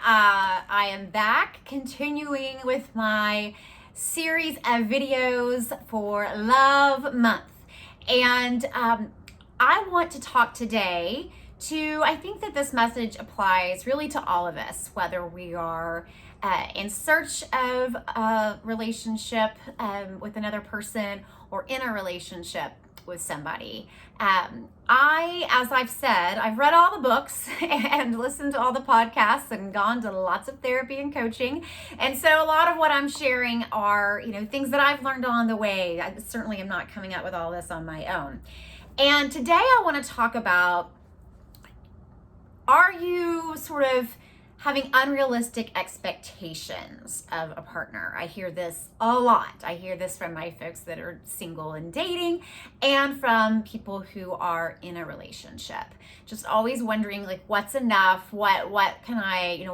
I am back continuing with my series of videos for Love Month. And I want to talk today I think that this message applies really to all of us, whether we are in search of a relationship with another person or in a relationship with somebody. As I've said, I've read all the books and listened to all the podcasts and gone to lots of therapy and coaching. And so a lot of what I'm sharing are, things that I've learned along the way. I certainly am not coming up with all this on my own. And today I want to talk about, are you sort of having unrealistic expectations of a partner? I hear this a lot. I hear this from my folks that are single and dating, and from people who are in a relationship. Just always wondering, like, what's enough? What can I,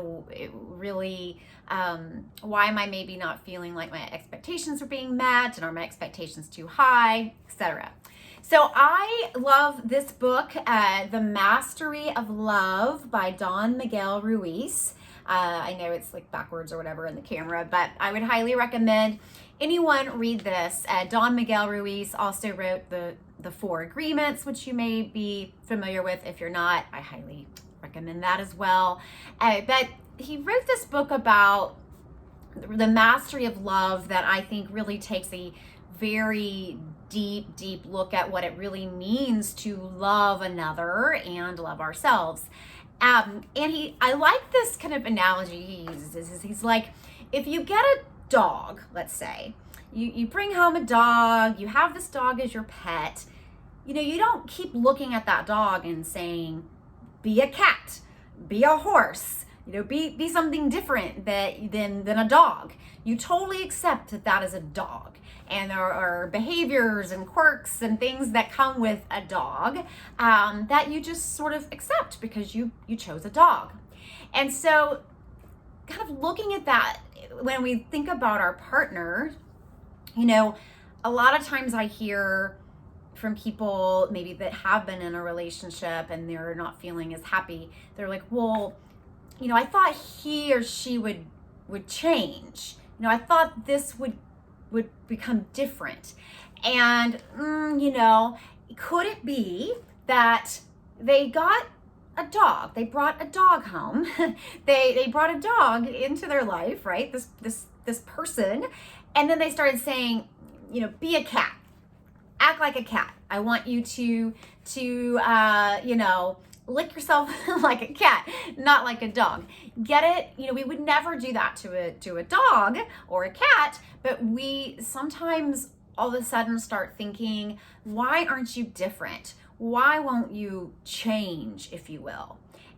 really, why am I maybe not feeling like my expectations are being met, and are my expectations too high, etc. So I love this book, The Mastery of Love by Don Miguel Ruiz. I know it's like backwards or whatever in the camera, but I would highly recommend anyone read this. Don Miguel Ruiz also wrote the Four Agreements, which you may be familiar with. If you're not, I highly recommend that as well. But he wrote this book about the mastery of love that I think really takes a very deep look at what it really means to love another and love ourselves. And I like this kind of analogy he uses. He's like, if you get a dog, let's say, you bring home a dog, you have this dog as your pet, you don't keep looking at that dog and saying, be a cat, be a horse, be something different than a dog. You totally accept that is a dog. And there are behaviors and quirks and things that come with a dog that you just sort of accept because you chose a dog. And so kind of looking at that, when we think about our partner, a lot of times I hear from people maybe that have been in a relationship and they're not feeling as happy. They're like, well, I thought he or she would change. I thought this would become different. And, could it be that they got a dog? They brought a dog home. they brought a dog into their life, right? This person. And then they started saying, be a cat. Act like a cat. I want you to lick yourself like a cat, not like a dog. Get it? We would never do that to a dog or a cat, but we sometimes all of a sudden start thinking, why aren't you different? Why won't you change, if you will?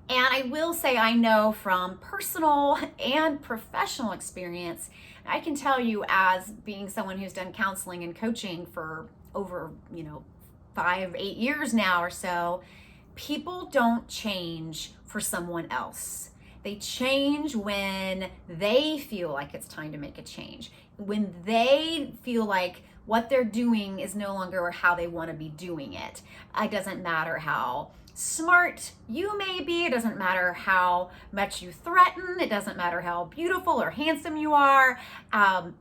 And I will say, I know from personal and professional experience, I can tell you, as being someone who's done counseling and coaching for over, 5-8 years now or so, people don't change for someone else. They change when they feel like it's time to make a change. When they feel like what they're doing is no longer how they want to be doing it. It doesn't matter how smart you may be. It doesn't matter how much you threaten. It doesn't matter how beautiful or handsome you are.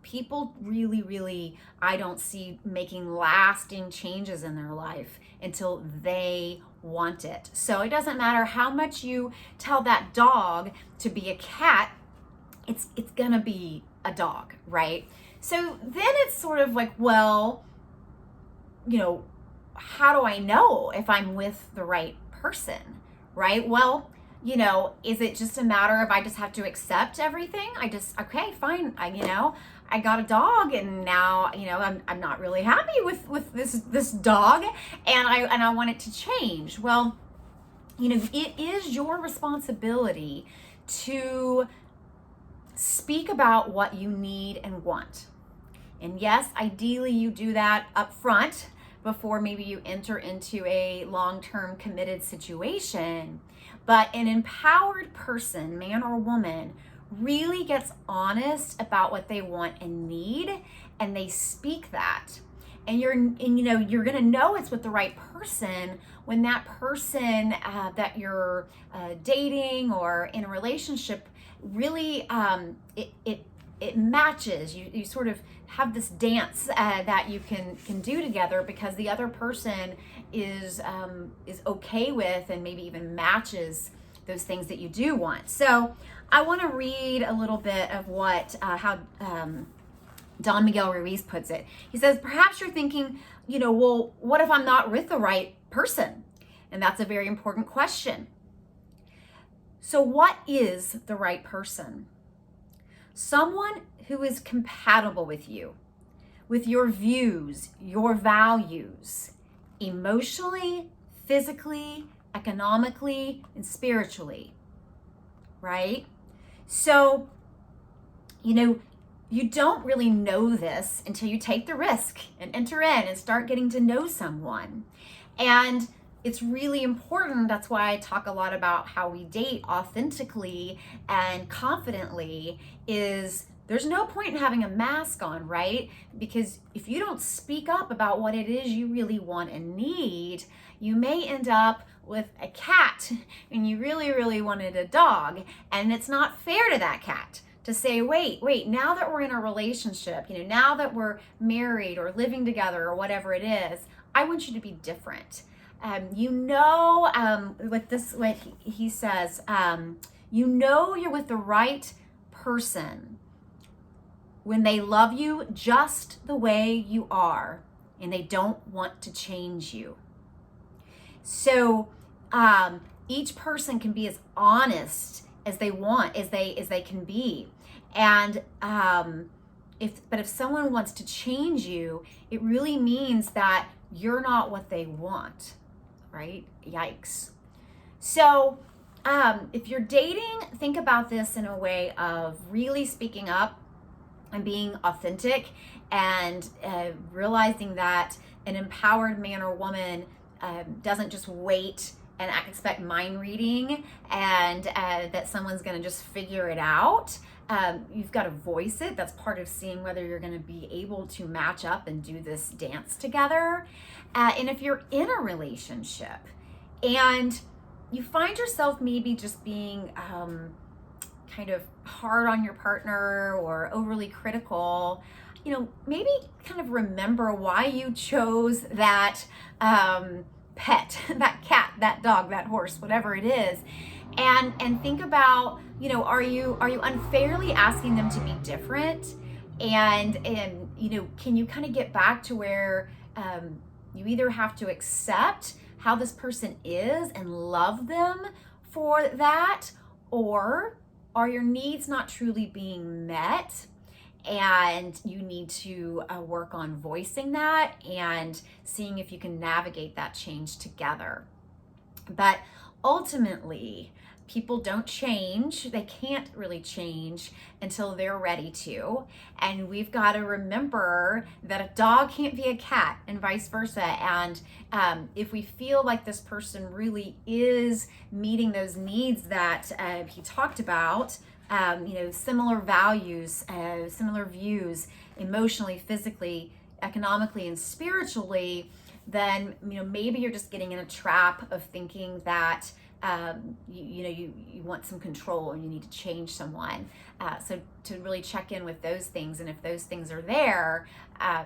People really, I don't see making lasting changes in their life until they want it. So it doesn't matter how much you tell that dog to be a cat, it's gonna be a dog, right? So then it's sort of like, well, how do I know if I'm with the right person, right? Well, is it just a matter of I just have to accept everything? Okay, fine. I got a dog, and now, I'm not really happy with this dog, and I want it to change. Well, it is your responsibility to speak about what you need and want. And yes, ideally you do that up front before maybe you enter into a long-term committed situation. But an empowered person, man or woman, really gets honest about what they want and need, and they speak that. and you're gonna know it's with the right person when that person that you're dating or in a relationship really it matches. You sort of have this dance that you can do together because the other person is okay with and maybe even matches those things that you do want. So I want to read a little bit of what how Don Miguel Ruiz puts it. He says, perhaps you're thinking, well, what if I'm not with the right person? And that's a very important question. So what is the right person? Someone who is compatible with you, with your views, your values, emotionally, physically, economically, and spiritually, right? So, you don't really know this until you take the risk and enter in and start getting to know someone. And it's really important. That's why I talk a lot about how we date authentically and confidently. Is there's no point in having a mask on, right? Because if you don't speak up about what it is you really want and need, you may end up with a cat and you really, really wanted a dog. And it's not fair to that cat to say, wait, now that we're in a relationship, now that we're married or living together or whatever it is, I want you to be different. What he says, you're with the right person when they love you just the way you are and they don't want to change you. So each person can be as honest as they want, as they can be. And if someone wants to change you, it really means that you're not what they want, right? Yikes. So if you're dating, think about this in a way of really speaking up and being authentic and realizing that an empowered man or woman doesn't just wait and expect mind reading and that someone's going to just figure it out. You've got to voice it. That's part of seeing whether you're going to be able to match up and do this dance together. And if you're in a relationship and you find yourself maybe just being kind of hard on your partner or overly critical, maybe kind of remember why you chose that pet, that cat, that dog, that horse, whatever it is, and think about, are you unfairly asking them to be different? And can you kind of get back to where you either have to accept how this person is and love them for that, or are your needs not truly being met and you need to work on voicing that and seeing if you can navigate that change together. But ultimately, people don't change. They can't really change until they're ready to. And we've got to remember that a dog can't be a cat and vice versa. And if we feel like this person really is meeting those needs that he talked about, similar values, similar views, emotionally, physically, economically, and spiritually, then maybe you're just getting in a trap of thinking that you want some control and you need to change someone. So to really check in with those things, and if those things are there,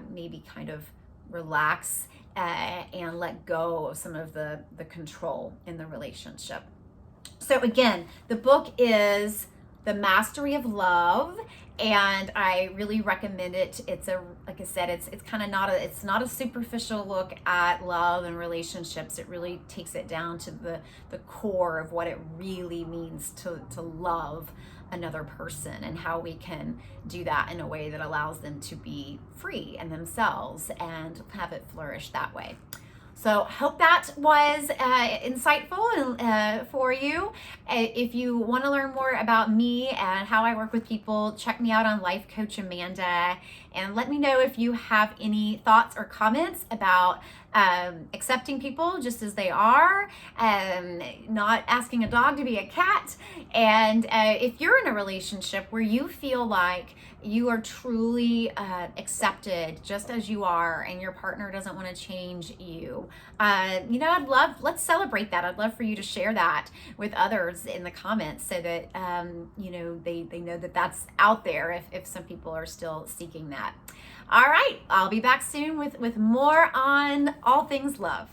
maybe kind of relax and let go of some of the control in the relationship. So again, the book is The Mastery of Love, and I really recommend it. It's like I said, it's kind of not a superficial look at love and relationships. It really takes it down to the core of what it really means to love another person and how we can do that in a way that allows them to be free and themselves and have it flourish that way. So hope that was insightful for you. If you want to learn more about me and how I work with people, check me out on Life Coach Amanda, and let me know if you have any thoughts or comments about accepting people just as they are, not asking a dog to be a cat. And if you're in a relationship where you feel like you are truly accepted just as you are and your partner doesn't want to change you, let's celebrate that. I'd love for you to share that with others in the comments so that they know that that's out there if some people are still seeking that. All right, I'll be back soon with more on all things love.